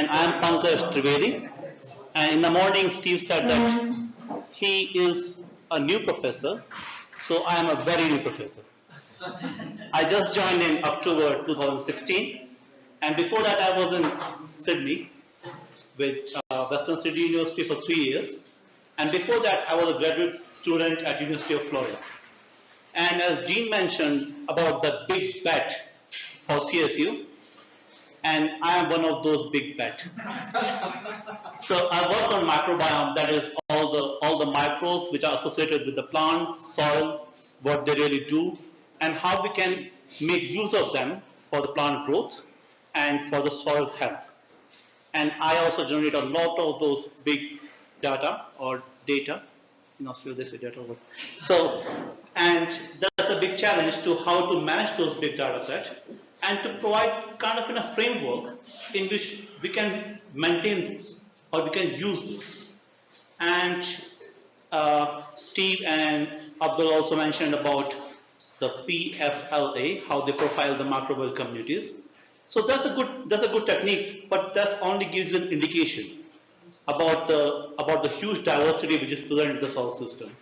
and I am Pankaj Trivedi. And in the morning, Steve said that he is a new professor, so I am a very new professor. I just joined in October 2016, and before that I was in Sydney with Western Sydney University for 3 years, and before that I was a graduate student at University of Florida. And as Dean mentioned about the big bet for CSU, and I am one of those big bet. So I work on microbiome, that is all the microbes which are associated with the plant, soil, what they really do, and how we can make use of them for the plant growth and for the soil health. And I also generate a lot of those big data or data. In Australia they say data. So, and that's a big challenge to how to manage those big data sets and to provide kind of in a framework in which we can maintain those or we can use those. And Steve and Abdul also mentioned about the PFLA, how they profile the microbial communities. So that's a good technique, but that only gives you an indication about the huge diversity which is present in the soil system.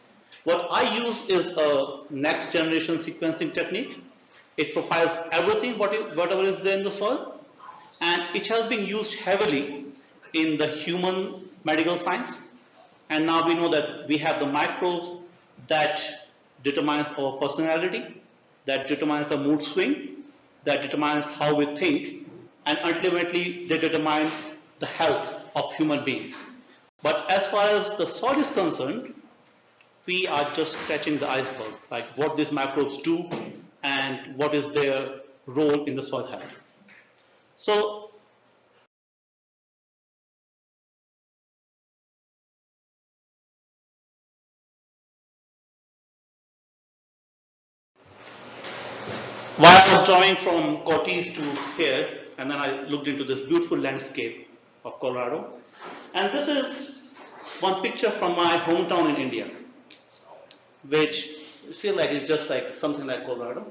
What I use is a next generation sequencing technique. It profiles everything, whatever is there in the soil, and it has been used heavily in the human medical science. And now we know that we have the microbes that determines our personality, that determines our mood swing, that determines how we think, and ultimately they determine the health of human being. But as far as the soil is concerned, we are just scratching the iceberg, like what these microbes do and what is their role in the soil health. So, while I was drawing from Cortez to here, and then I looked into this beautiful landscape of Colorado, and this is one picture from my hometown in India, which I feel like it's just like something like Colorado.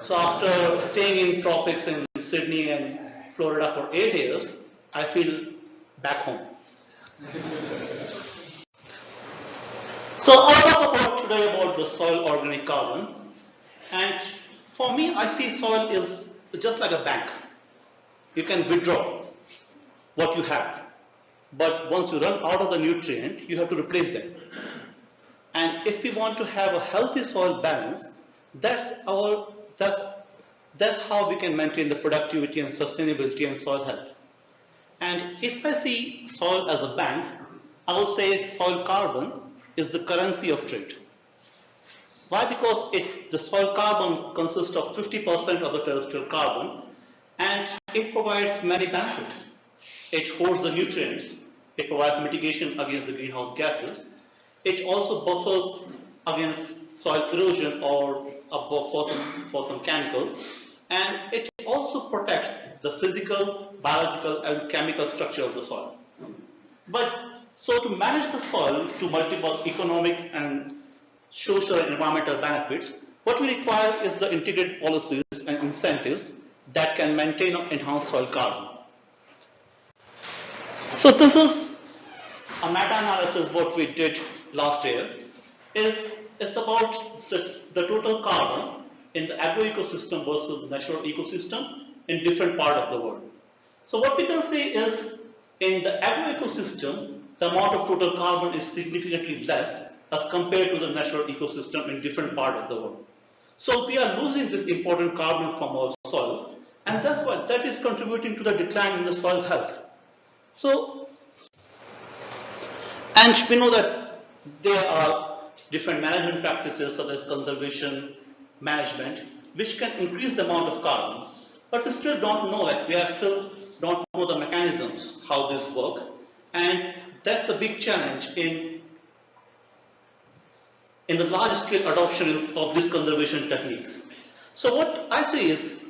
So after staying in tropics in Sydney and Florida for 8 years, I feel back home. So I'll talk about today about the soil organic carbon. And for me, I see soil is just like a bank. You can withdraw what you have. But once you run out of the nutrient, you have to replace them. And if we want to have a healthy soil balance, that's how we can maintain the productivity and sustainability and soil health. And if I see soil as a bank, I will say soil carbon is the currency of trade. Why? Because the soil carbon consists of 50% of the terrestrial carbon, and it provides many benefits. It holds the nutrients, it provides mitigation against the greenhouse gases, it also buffers against soil erosion or for some chemicals, and it also protects the physical, biological and chemical structure of the soil. But so to manage the soil to multiple economic and social and environmental benefits, what we require is the integrated policies and incentives that can maintain or enhance soil carbon. So this is a meta-analysis what we did last year. It's about the total carbon in the agroecosystem versus the natural ecosystem in different parts of the world. So what we can say is in the agroecosystem, the amount of total carbon is significantly less as compared to the natural ecosystem in different parts of the world. So we are losing this important carbon from our soil, and that's why that is contributing to the decline in the soil health. So, and we know that there are different management practices such as conservation management, which can increase the amount of carbon, but we still don't know, like we still don't know the mechanisms, how this work, and that's the big challenge in the large scale adoption of these conservation techniques. So what I see is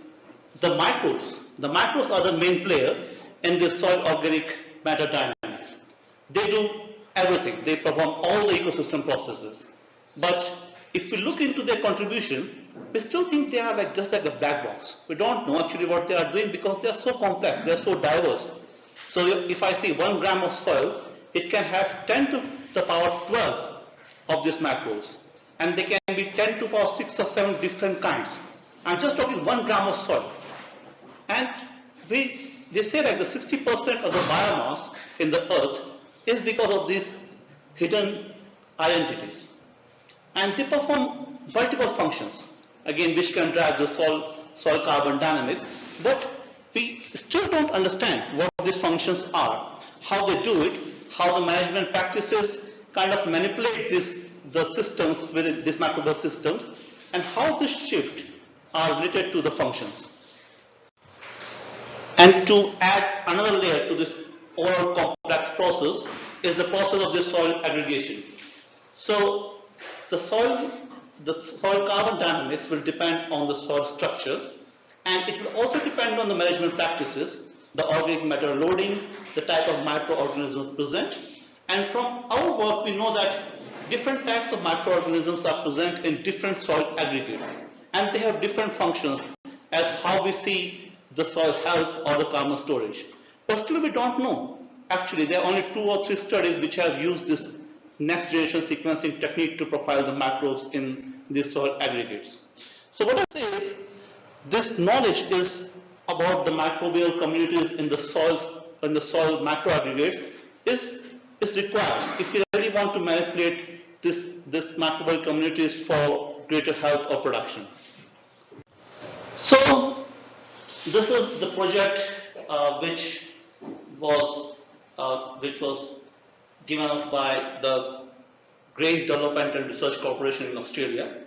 the microbes are the main player in this soil organic matter dynamics. They do everything, they perform all the ecosystem processes. But if we look into their contribution, we still think they are just like a black box. We don't know actually what they are doing because they are so complex, they are so diverse. So So if I see 1 gram of soil, it can have 10 to the power 12 of these macros. And they can be 10 to the power 6 or 7 different kinds. I'm just talking 1 gram of soil. And they say that the 60% of the biomass in the earth is because of these hidden identities. And they perform multiple functions, again, which can drive the soil carbon dynamics. But we still don't understand what these functions are, how they do it, how the management practices kind of manipulate the systems within these microbial systems, and how this shift are related to the functions. And to add another layer to this overall complex process is the process of the soil aggregation. So the soil carbon dynamics will depend on the soil structure, and it will also depend on the management practices, the organic matter loading, the type of microorganisms present. And from our work, we know that different types of microorganisms are present in different soil aggregates, and they have different functions as how we see the soil health or the carbon storage. But still we don't know. Actually, there are only 2 or 3 studies which have used this next generation sequencing technique to profile the macros in these soil aggregates. So what I say is, this knowledge is about the microbial communities in the soil macro aggregates is required if you really want to manipulate this microbial communities for greater health or production. So this is the project which was given us by the Grain Development and Research Corporation in Australia,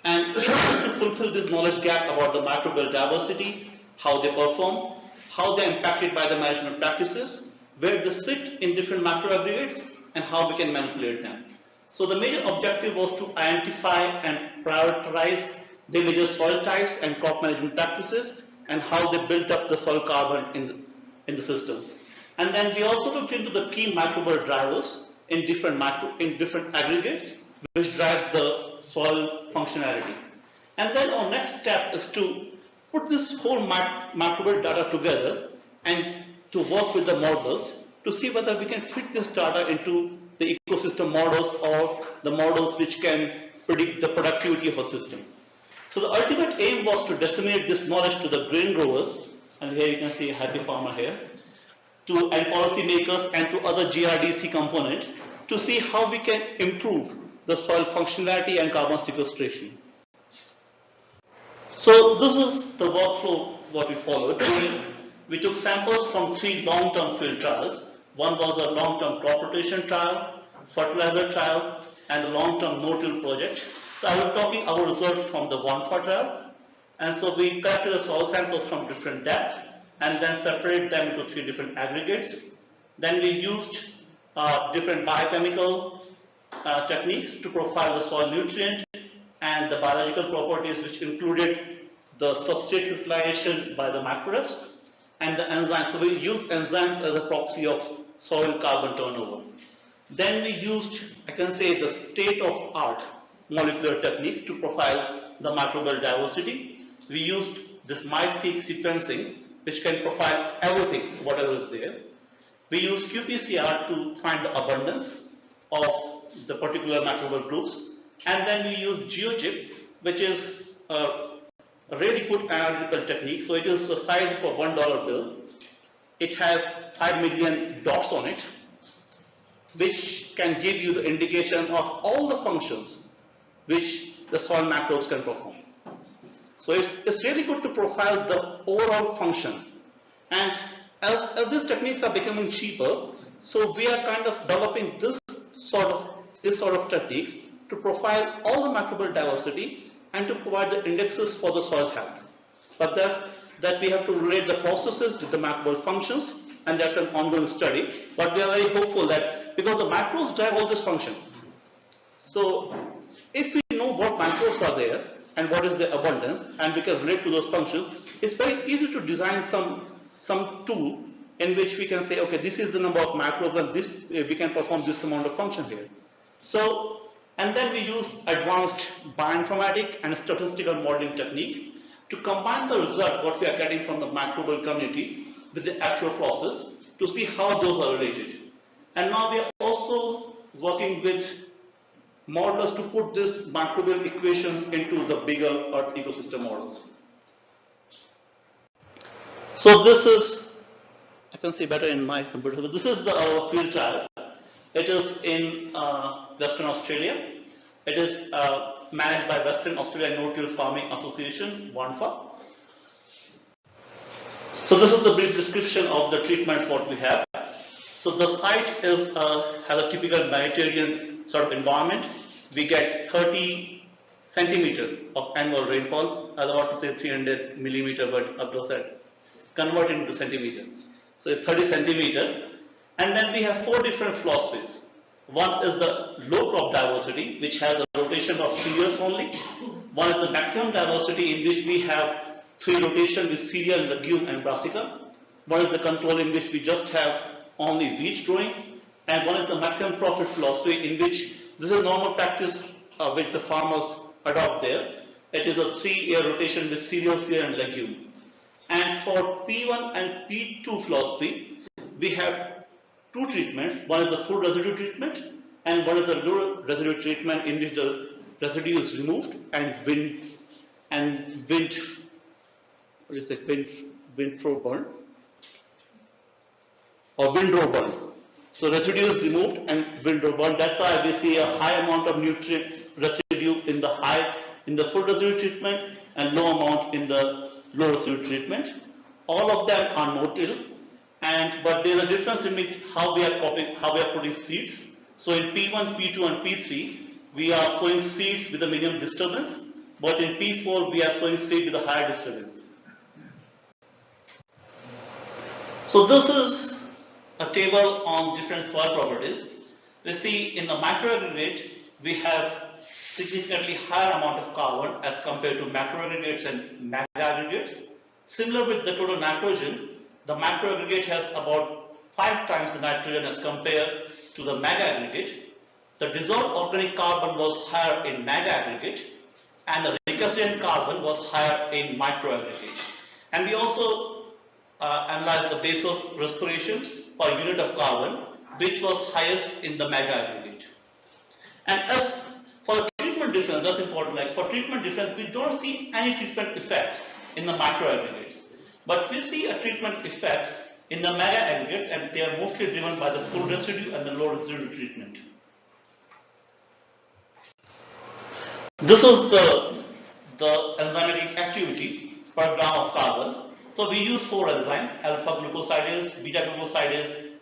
and it was to fulfill this knowledge gap about the microbial diversity, how they perform, how they are impacted by the management practices, where they sit in different macro aggregates, and how we can manipulate them. So the major objective was to identify and prioritize the major soil types and crop management practices, and how they build up the soil carbon in the systems. And then we also looked into the key microbial drivers in different aggregates, which drives the soil functionality. And then our next step is to put this whole microbial data together and to work with the models to see whether we can fit this data into the ecosystem models or the models which can predict the productivity of a system. So the ultimate aim was to disseminate this knowledge to the grain growers, and here you can see a happy farmer here, and policymakers and to other GRDC component to see how we can improve the soil functionality and carbon sequestration. So this is the workflow what we followed. We took samples from 3 long-term field trials. One was a long-term crop rotation trial, fertilizer trial, and a long-term no-till project. So I will be talking our results from the 1-4 trial. And so we collected the soil samples from different depths and then separated them into 3 different aggregates. Then we used different biochemical techniques to profile the soil nutrient and the biological properties, which included the substrate utilization by the macros and the enzymes. So we used enzymes as a proxy of soil carbon turnover. Then we used, I can say, the state-of-art molecular techniques to profile the microbial diversity. We used this MySeq sequencing, which can profile everything, whatever is there. We used qPCR to find the abundance of the particular microbial groups. And then we use GeoChip, which is a really good analytical technique. So it is the size of a $1 bill. It has 5 million dots on it, which can give you the indication of all the functions which the soil macros can perform. So it's really good to profile the overall function. And as these techniques are becoming cheaper, so we are kind of developing this sort of techniques to profile all the microbial diversity and to provide the indexes for the soil health. But that we have to relate the processes with the microbial functions, and that's an ongoing study. But we are very hopeful that because the macros drive all this function. So if we know what macros are there and what is the abundance, and we can relate to those functions, it's very easy to design some tool in which we can say, okay, this is the number of macros and this we can perform this amount of function here. So, and then we use advanced bioinformatic and statistical modeling technique to combine the result what we are getting from the microbial community with the actual process, to see how those are related. And now we are also working with modelers to put these microbial equations into the bigger Earth ecosystem models. So this is, I can see better in my computer, but this is our field trial. It is in Western Australia. It is managed by Western Australia No-Till Farming Association, WANFA. So this is the brief description of the treatments what we have. So the site is has a typical Mediterranean sort of environment. We get 30 centimeter of annual rainfall. I was about to say 300 millimeter, but Abdul said convert it into centimeter. So it's 30 centimeter. And then we have 4 different philosophies. One is the low crop diversity, which has a rotation of 3 years only. One is the maximum diversity, in which we have 3 rotations with cereal, legume, and brassica. One is the control, in which we just have only wheat growing. And one is the maximum profit philosophy, in which this is normal practice which the farmers adopt there. It is a 3-year rotation with cereal, and legume. And for P1 and P2 philosophy, we have 2 treatments. One is the full residue treatment, and one is the low residue treatment, in which the residue is removed and windrow burn or windrow burn. So residue is removed and windrow burn. That's why we see a high amount of nutrient residue in the full residue treatment and low amount in the low residue treatment. All of them are no-till, but there is a difference in how we are putting seeds. So in P1, P2, and P3, we are sowing seeds with a minimum disturbance, but in P4 we are sowing seed with a higher disturbance. So this is a table on different soil properties. We see in the microaggregate we have significantly higher amount of carbon as compared to macroaggregates and megaaggregates. Similar with the total nitrogen, the macroaggregate has about 5 times the nitrogen as compared to the megaaggregate. The dissolved organic carbon was higher in megaaggregate, and the recalcitrant carbon was higher in microaggregate. And we also analyzed the base of respiration per unit of carbon, which was highest in the megaaggregate. And as for the treatment difference, that's important. Like for treatment difference, we don't see any treatment effects in the microaggregates, but we see a treatment effects in the megaaggregates, and they are mostly driven by the full residue and the low residue treatment. This is the enzymatic activity per gram of carbon. So we use 4 enzymes: alpha glucosidase, beta glucosidase.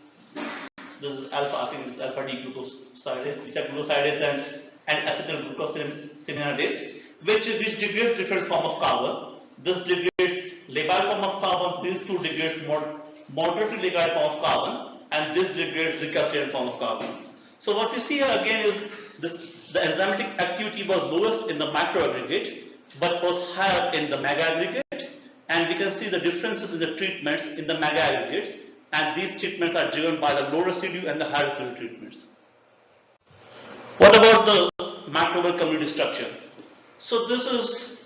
This is alpha, I think this is alpha D glucosidase, beta glucosidase, and acetyl glucosinamidase, which degrades different form of carbon. This degrades labile form of carbon. These 2 degrades moderately labile form of carbon, and this degrades recalcitrant form of carbon. So what we see here again is the enzymatic activity was lowest in the macroaggregate, but was higher in the megaaggregate. And we can see the differences in the treatments in the megaaggregates, and these treatments are driven by the low residue and the high residue treatments. What about the microbial community structure? So this is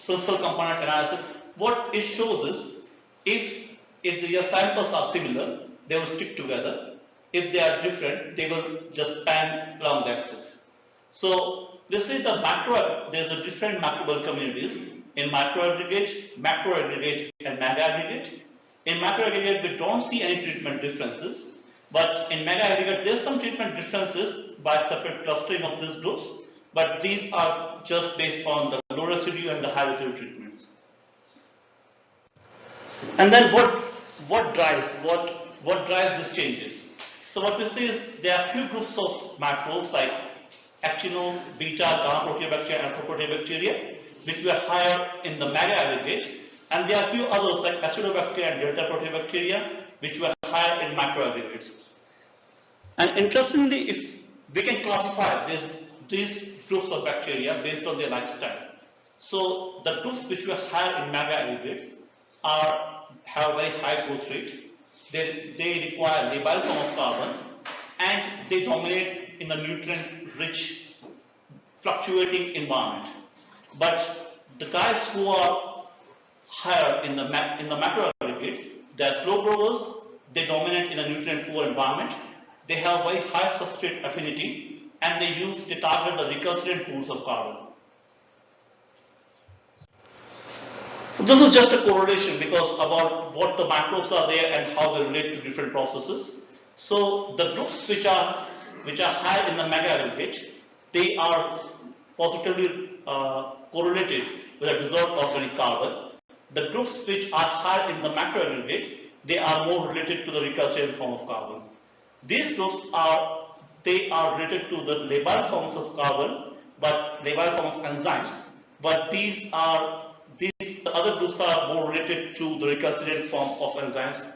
principal component analysis. What it shows is if your samples are similar, they will stick together. If they are different, they will just pan along the axis. So this is there's a different microbial communities in microaggregate, macroaggregate, and megaaggregate. In macroaggregate, we don't see any treatment differences, but in megaaggregate, there's some treatment differences by separate clustering of these groups, but these are just based on the low residue and the high residue treatments. And then what drives these changes? So what we see is there are few groups of microbes like actino, beta, gamma proteobacteria, and proteobacteria, which were higher in the megaaggregate, and there are few others like acidobacteria and delta proteobacteria, which were higher in microaggregates. And interestingly, if we can classify these groups of bacteria based on their lifestyle. So the groups which were higher in megaaggregates have a very high growth rate. They require labile form of carbon, and they dominate in the nutrient-rich, fluctuating environment. But the guys who are higher in the macroaggregates, they are slow growers, they dominate in a nutrient poor environment, they have very high substrate affinity, and they target the recalcitrant pools of carbon. So this is just a correlation because about what the microbes are there and how they relate to different processes. So the groups which are high in the mega aggregate, they are positively correlated with a dissolved organic carbon. The groups which are high in the macro aggregate, they are more related to the recalcitrant form of carbon. These groups are related to the labile forms of carbon, but labile form of enzymes. But the other groups are more related to the recalcitrant form of enzymes.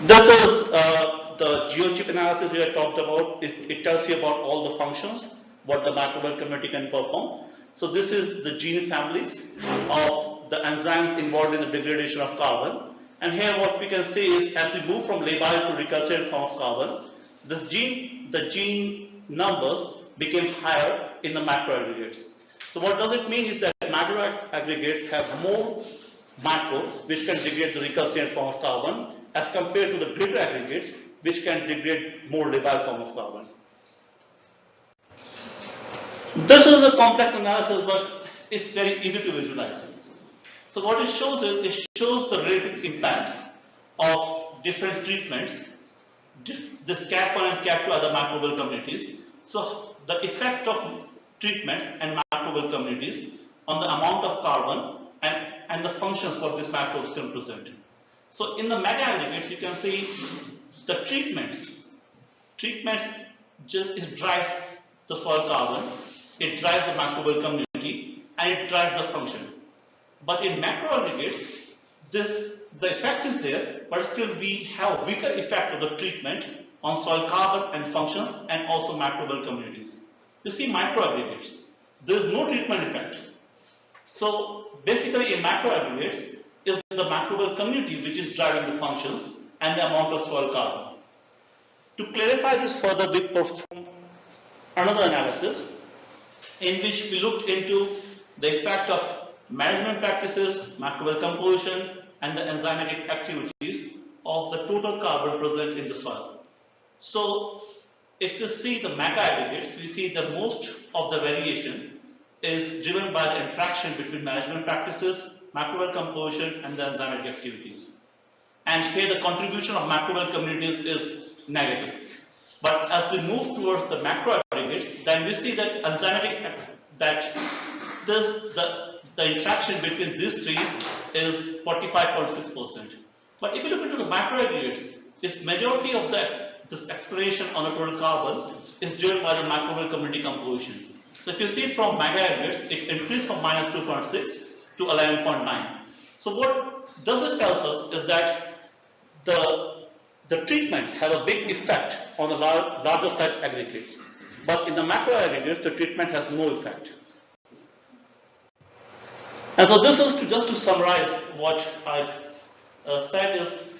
This is the geochip analysis we have talked about. It tells you about all the functions, what the microbial community can perform. So this is the gene families of the enzymes involved in the degradation of carbon. And here what we can see is as we move from labile to recalcitrant form of carbon, the gene numbers became higher in the macro aggregates. So what does it mean is that macro aggregates have more macros which can degrade the recalcitrant form of carbon as compared to the greater aggregates which can degrade more labile form of carbon. This is a complex analysis, but it's very easy to visualize. So what it shows is, it shows the relative impacts of different treatments, this CAP1 and CAP2 are the microbial communities. So the effect of treatments and microbial communities on the amount of carbon and the functions what these microbes can present. So in the mega aggregates, you can see the treatments it drives the soil carbon, it drives the microbial community, and it drives the function. But in macro aggregates, the effect is there, but still we have a weaker effect of the treatment on soil carbon and functions and also microbial communities. You see micro aggregates, there is no treatment effect. So basically in macro aggregates is the microbial community which is driving the functions and the amount of soil carbon. To clarify this further, we performed another analysis in which we looked into the effect of management practices, microbial composition, and the enzymatic activities of the total carbon present in the soil. So, if you see the mega aggregates, we see that most of the variation is driven by the interaction between management practices, microbial composition, and the enzymatic activities. And here the contribution of microbial communities is negative. But as we move towards the macro aggregates, then we see that the interaction between these three is 45.6%. But if you look into the macro aggregates, its majority of this exploration on the total carbon is driven by the microbial community composition. So if you see from mega aggregates, it increased from minus 2.6 to 11.9. So what does it tell us is that the treatment have a big effect on the larger site aggregates. But in the macro aggregates, the treatment has no effect. And so this is just to summarize what I said is,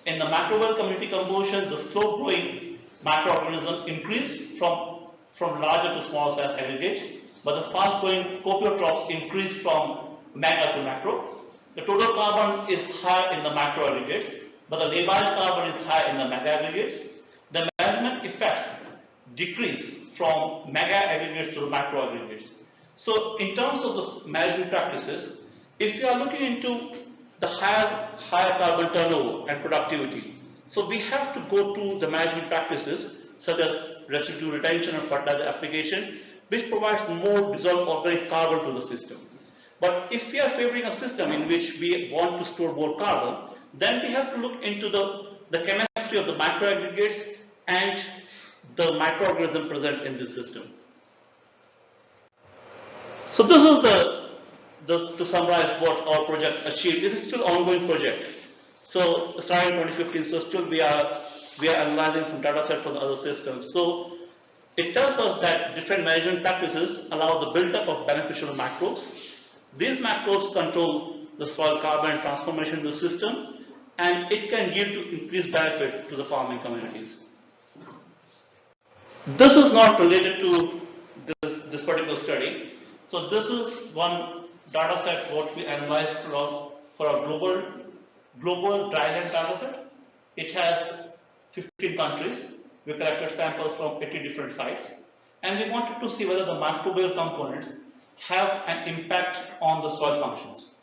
in the microbial community composition, the slow growing microorganism increased from larger to small size aggregate, but the fast growing copiotrophs increased from mega to macro. The total carbon is higher in the macro aggregates, but the labile carbon is high in the mega aggregates. The management effects decrease from mega aggregates to the macro aggregates. So in terms of the management practices, if you are looking into the higher carbon turnover and productivity, so we have to go to the management practices such as residue retention and fertilizer application, which provides more dissolved organic carbon to the system. But if we are favoring a system in which we want to store more carbon, then we have to look into the chemistry of the micro aggregates and the microorganism present in this system. So this is to summarize what our project achieved. This is still an ongoing project. So starting in 2015, so still we are analyzing some data set from the other systems. So it tells us that different management practices allow the buildup of beneficial macros. These macros control the soil carbon transformation to the system, and it can yield to increased benefit to the farming communities. This is not related to this particular study. So this is one data set what we analyzed for a global global Dryland dataset. It has 15 countries. We collected samples from 80 different sites, and we wanted to see whether the microbial components have an impact on the soil functions.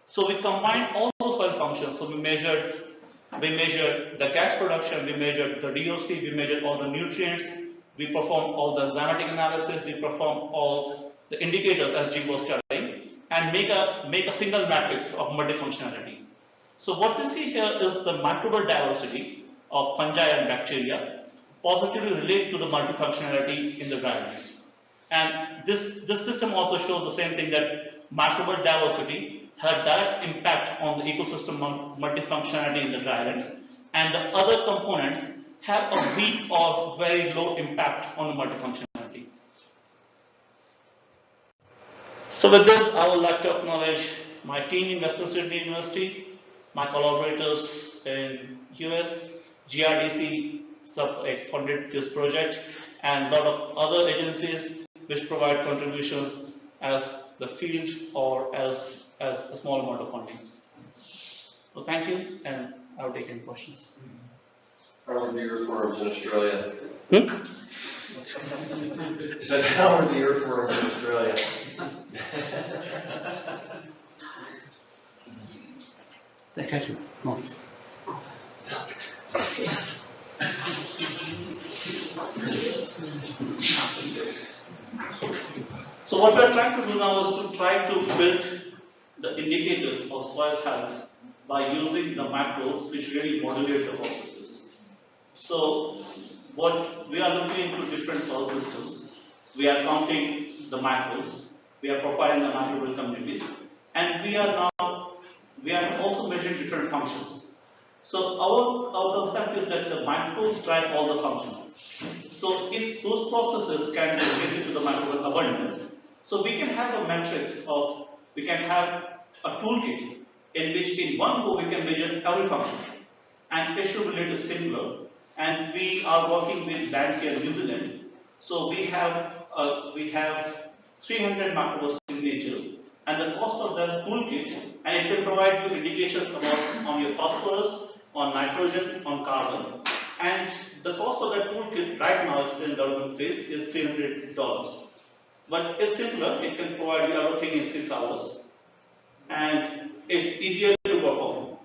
So we combined all the soil functions. So we measured the gas production, we measured the DOC, we measured all the nutrients, we performed all the enzymatic analysis, we performed all the indicators as G was telling, and make a single matrix of multifunctionality. So what we see here is the microbial diversity of fungi and bacteria positively relate to the multifunctionality in the drylands. And this system also shows the same thing, that microbial diversity has a direct impact on the ecosystem multifunctionality in the drylands, and the other components have a weak or very low impact on the multifunctionality. So with this, I would like to acknowledge my team in Western Sydney University, my collaborators in US, GRDC funded this project, and a lot of other agencies which provide contributions as the field or as a small amount of funding. So thank you, and I'll take any questions. How are the earthworms in Australia? Hmm? Is that how are the earthworms in Australia? Thank you. No. So what we are trying to do now is to try to build the indicators of soil health by using the macros which really modulate the processes. So what we are looking into different soil systems, we are counting the macros, we are profiling the microbial communities, and we are also measuring different functions. So our concept is that the macros drive all the functions. So if those processes can be related to the microbial abundance, so we can have a matrix of, we can have a toolkit in which in one go we can measure every function, and it should relate to singular. And we are working with Landcare New Zealand. So we have 300 microbial signatures, and the cost of that toolkit, and it can provide you indications about on your phosphorus, on nitrogen, on carbon, and the cost of that toolkit right now is still in development phase is $300. But it's simpler, it can provide you everything in 6 hours, and it's easier to perform.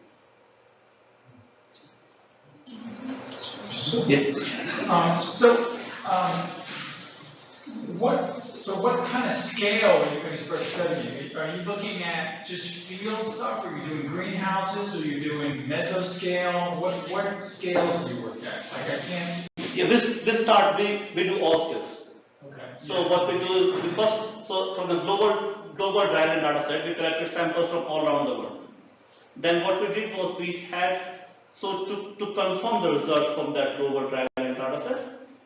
Yes. What kind of scale are you going to start studying? Are you looking at just field stuff? Are you doing greenhouses? Are you doing mesoscale? What scales do you work at? Like I can't. Yeah, we do all scales. Okay. So what we do is from the global Dryland data set, we collected samples from all around the world. Then what we did was to confirm the results from that global Dryland data set,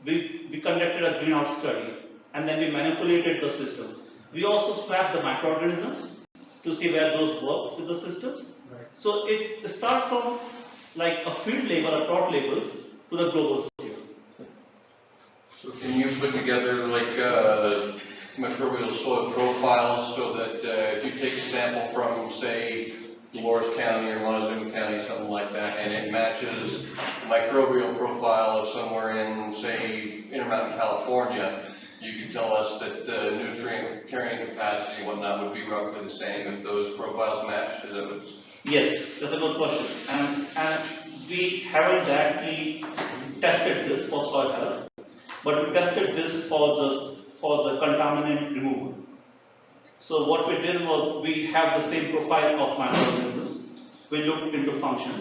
we conducted a greenhouse study, and then we manipulated the systems. We also swapped the microorganisms to see where those work with the systems. Right. So it starts from like a field level, a plot level, to the global scale. So can you put together like microbial soil profiles so that if you take a sample from, say, Dolores County or Montezuma County, something like that, and it matches the microbial profile of somewhere in, say, Intermountain California, you could tell us that the nutrient carrying capacity and whatnot would be roughly the same if those profiles matched. Is that what's... Yes, that's a good question. And we haven't directly tested this for soil health, but we tested this for the contaminant removal. So what we did was we have the same profile of microorganisms. We looked into function,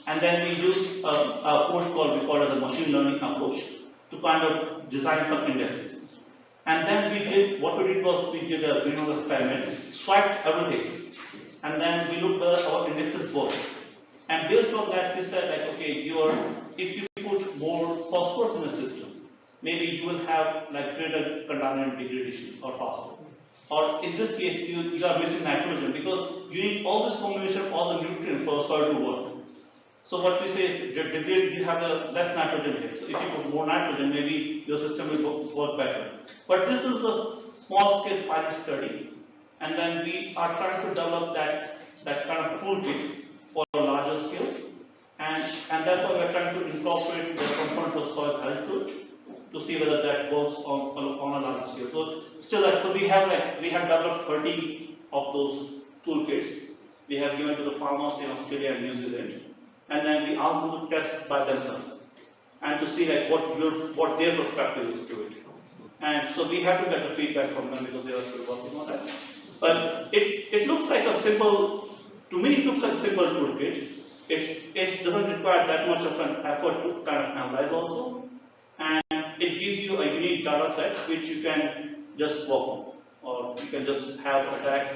and then we used an approach we call it the machine learning approach to kind of design some indexes. And then we did a greenhouse experiment, swiped everything, and then we looked at our indexes work. And based on that, we said like, okay, if you put more phosphorus in the system, maybe you will have like greater contaminant degradation or phosphorus. Or in this case, you are missing nitrogen because you need all this combination of all the nutrients for soil to work. So what we say is you have a less nitrogen here. So if you put more nitrogen, maybe your system will work better. But this is a small scale pilot study, and then we are trying to develop that kind of toolkit for a larger scale. and that's why we're trying to incorporate the component of soil health to it, to see whether that works on a large scale. So still, so we have developed 30 of those toolkits. We have given to the farmers in Australia and New Zealand, and then we ask them to test by themselves and to see what their perspective is to it. And so we have to get the feedback from them because they are still working on that. But it looks like a simple, to me it looks like a simple toolkit. It doesn't require that much of an effort to kind of analyze also. And it gives you a unique data set which you can just work on. Or you can just have a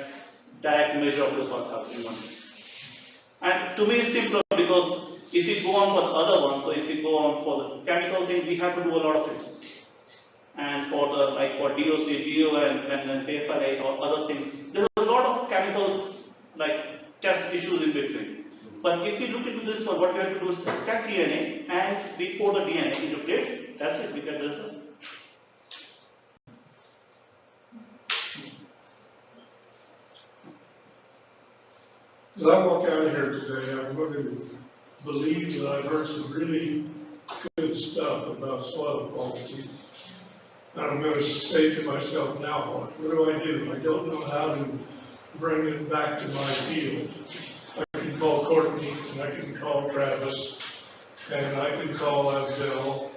direct measure of the soil health in one place. And to me it's simpler because if you go on for the other one, so if you go on for the chemical thing, we have to do a lot of things. And for the for DOC, DO and then PFLA or other things, there's a lot of chemical test issues in between. But if you look into this one, what we have to do is extract DNA and we pour the DNA into plates. That's it, we get the result. As I walk out of here today, I'm going to believe that I've heard some really good stuff about soil quality. And I'm going to say to myself, now what do? I don't know how to bring it back to my field. I can call Courtney, and I can call Travis, and I can call Abdel.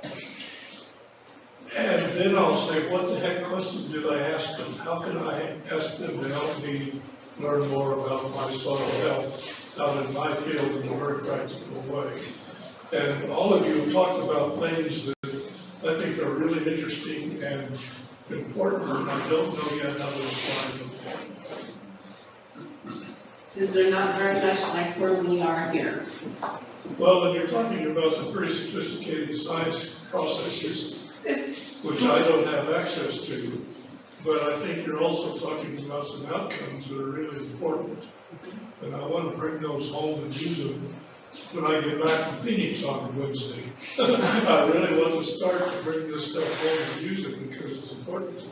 And then I'll say, what the heck question did I ask them? How can I ask them to help me learn more about my soil health out in my field in a very practical way? And all of you have talked about things that I think are really interesting and important, and I don't know yet how to apply them. Because they're not very much like where we are here. Well, when you're talking about some pretty sophisticated science processes, which I don't have access to, but I think you're also talking about some outcomes that are really important. And I want to bring those home and use them when I get back from Phoenix on Wednesday. I really want to start to bring this stuff home and use it because it's important to me.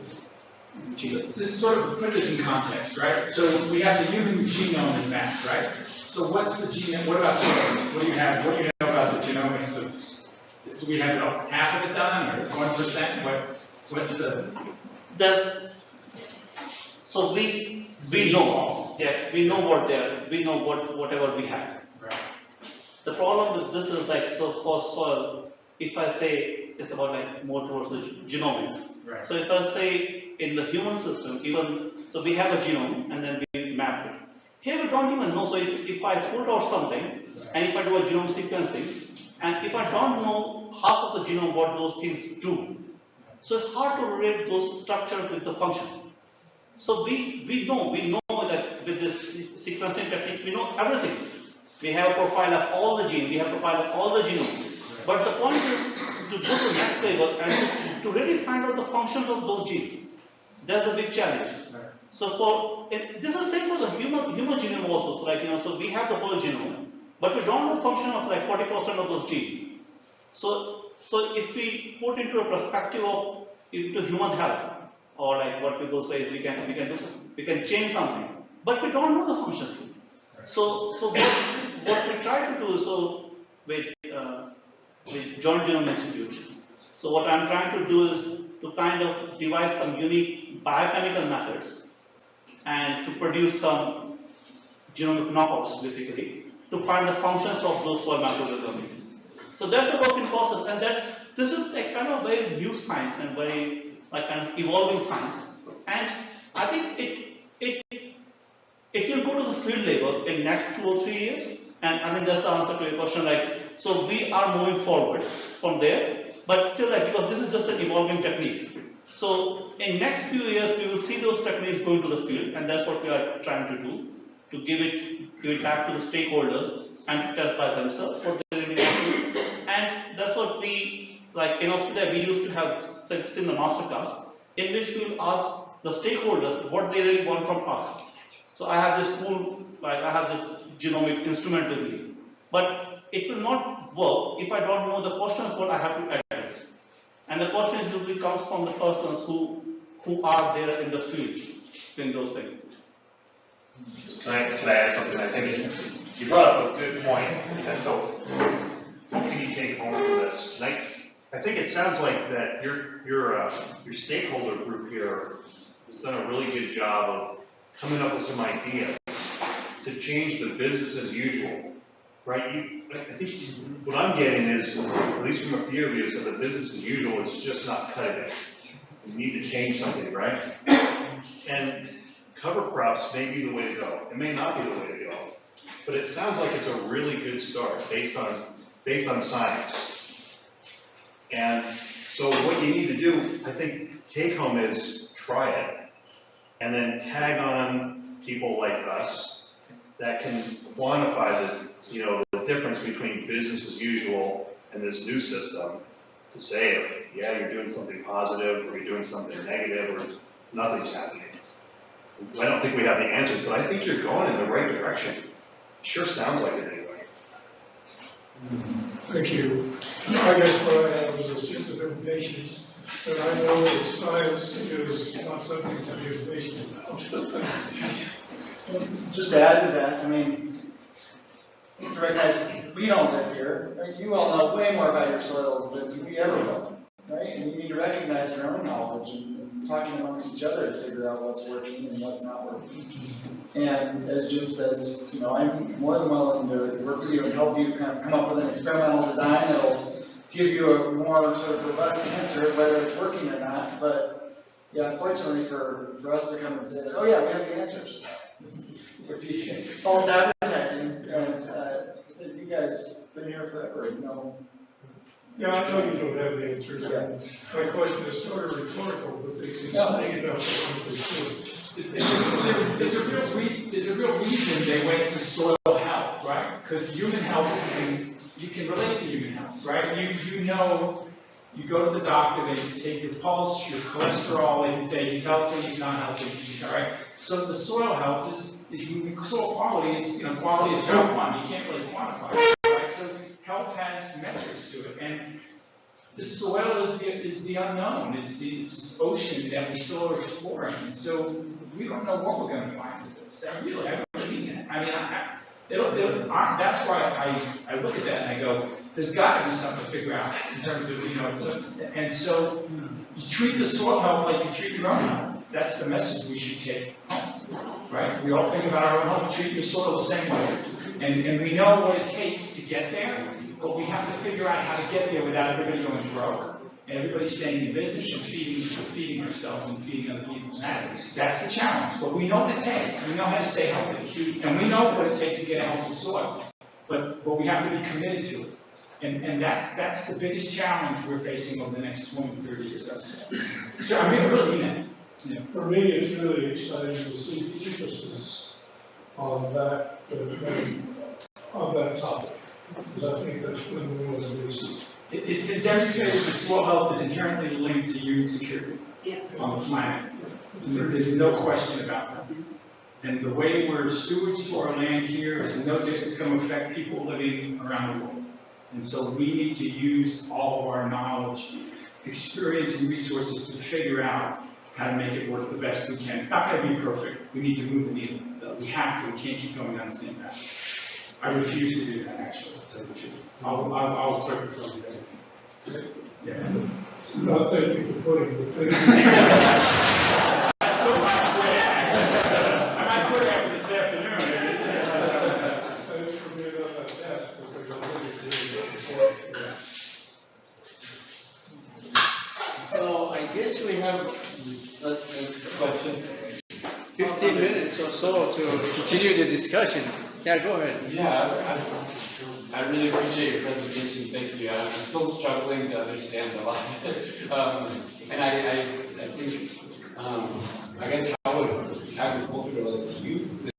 Just sort of put this in context, right? So we have the human genome as mapped, right? So what's the genome? What about soils? What do you have? What do you know about the genomics of? Do we have about half of it done, or 1%? What's the? So we know, we know whatever we have. Right. The problem is this is so for soil, if I say it's about more towards the genomics. Right. So if I say in the human system, so we have a genome and then we map it. Here we don't even know, so if I put out something, and if I do a genome sequencing, and if I don't know half of the genome what those things do, so it's hard to relate those structures with the function. So we know that with this sequencing technique, we know everything. We have a profile of all the genes, we have a profile of all the genome. But the point is to go to the next level and to really find out the functions of those genes. That's a big challenge. Right. So this is same for the human genome also. So so we have the whole genome, but we don't know the function of 40% of those genes. So if we put into a perspective of into human health, or what people say is we can do something, we can change something, but we don't know the functions. So what we try to do is with Joint Genome Institute. So what I'm trying to do is to kind of devise some unique biochemical methods and to produce some genomic knockouts basically to find the functions of those soil microorganisms. So that's the work in process, and this is kind of very new science and very kind of evolving science, and I think it will go to the field level in next 2 or 3 years, and I think that's the answer to your question. So we are moving forward from there, but still because this is just an evolving techniques. So in next few years we will see those techniques going to the field, and that's what we are trying to do, to give it back to the stakeholders and to test by themselves what they really want to do. And that's what we in Australia we used to have similar masterclass in which we will ask the stakeholders what they really want from us. So I have this cool, I have this genomic instrument with me, but it will not work if I don't know the questions what I have to address. And the questions usually comes from the persons who are there in the field doing those things. Can I add something? I think you brought up a good point. So it sounds like that your stakeholder group here has done a really good job of coming up with some ideas to change the business as usual, right? I think what I'm getting is, at least from a few of you, is that the business as usual is just not cutting it. You need to change something, right? And cover crops may be the way to go. It may not be the way to go, but it sounds like it's a really good start based on science. And so what you need to do, I think, take home is try it, and then tag on people like us that can quantify the difference between business as usual and this new system to say if, yeah, you're doing something positive or you're doing something negative or nothing's happening. I don't think we have the answers, but I think you're going in the right direction. It sure sounds like it anyway. Thank you. I guess what I have is a sense of impatience, and I know that science is not something to be impatient about. Just to add to that, I mean, you have to recognize we don't live here. Right? You all know way more about your soils than we ever will, right? And you need to recognize your own knowledge and talking amongst each other to figure out what's working and what's not working. And as Jim says, I'm more than willing to work with you and help you kind of come up with an experimental design that'll give you a more sort of robust answer, whether it's working or not. But yeah, unfortunately for us to come and say that, oh yeah, we have the answers. Would be false advertising. And I said, you guys have been here forever, Yeah, I know you don't have the answers. Yeah. My question is sort of rhetorical, but it's exciting enough to understand. There's a real reason they went to soil health, right? Because human health, you can relate to human health, right? You go to the doctor, they take your pulse, your cholesterol, they can say he's healthy, he's not healthy, all right? So the soil health is soil quality is, quality is job one. You can't really quantify it, right? So health has metrics to it, and the soil is the unknown. It's this ocean that we still are exploring, and so we don't know what we're going to find with this. I really mean that. I mean, that's why I look at that and I go, there's got to be something to figure out in terms of, and so you treat the soil health like you treat your own health. That's the message we should take home, right? We all think about our own health, treat your soil the same way. And we know what it takes to get there, but we have to figure out how to get there without everybody going broke and everybody staying in business and feeding ourselves and feeding other people. That's the challenge. But we know what it takes. We know how to stay healthy. And we know what it takes to get a healthy soil. But we have to be committed to it. And that's the biggest challenge we're facing over the next 20, 30 years, I would say. So I really mean that. Yeah. For me, it's really exciting to see the emphasis on that topic, because I think that's when we want to do. It's been demonstrated that soil health is inherently linked to human security on the planet. There's no question about that. And the way we're stewards for our land here is no different. It's going to affect people living around the world. And so we need to use all of our knowledge, experience, and resources to figure out how to make it work the best we can. It's not going to be perfect. We need to move the needle. We have to. We can't keep going down the same path. I refuse to do that, actually, to tell you the truth. I'll quit before we do that. Yeah. No, thank you for putting the thing. I still might quit, actually. I might quit after this afternoon. Thanks for being on that task, because I'm really doing So I guess we have, that's the question, 15 minutes or so to continue the discussion. Yeah, go ahead. Yeah, I really appreciate your presentation. Thank you. I'm still struggling to understand a lot. And I think, I guess how would agriculturalists use